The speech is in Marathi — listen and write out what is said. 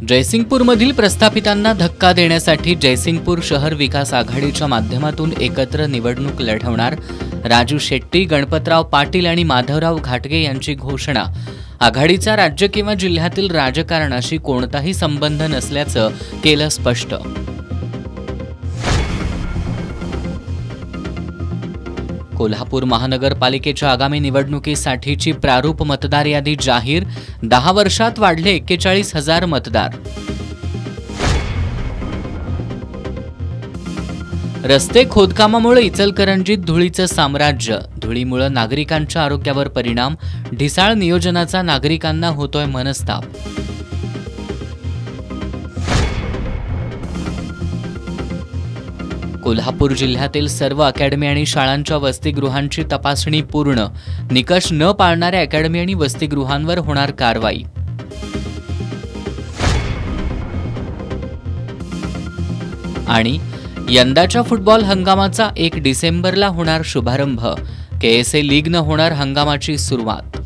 जयसिंगपूरमधील प्रस्थापितांना धक्का देण्यासाठी जयसिंगपूर शहर विकास आघाडीच्या माध्यमातून एकत्र निवडणूक लढवणार राजू शेट्टी, गणपतराव पाटील आणि माधवराव घाटगे यांची घोषणा। आघाडीचा राज्य किंवा जिल्ह्यातील राजकारणाशी कोणताही संबंध नसल्याचं केलं स्पष्ट। कोल्हापूर महानगरपालिकेच्या आगामी निवडणुकीसाठीची प्रारूप मतदार यादी जाहीर। 10 वर्षात वाढले 41,000 मतदार। रस्ते खोदकामामुळे इचलकरंजीत धुळीचं साम्राज्य। धुळीमुळे नागरिकांच्या आरोग्यावर परिणाम। ढिसाळ नियोजनाचा नागरिकांना होतोय मनस्ताप। कोल्हापूर जिल्ह्यातील सर्व अकॅडमी आणि शाळांच्या वसतिगृहांची तपासणी पूर्ण। निकष न पाळणाऱ्या अकॅडमी आणि वसतिगृहांवर होणार कारवाई। आणि यंदाच्या फुटबॉल हंगामाचा 1 डिसेंबरला होणार शुभारंभ। KSA लीगनं होणार हंगामाची सुरुवात।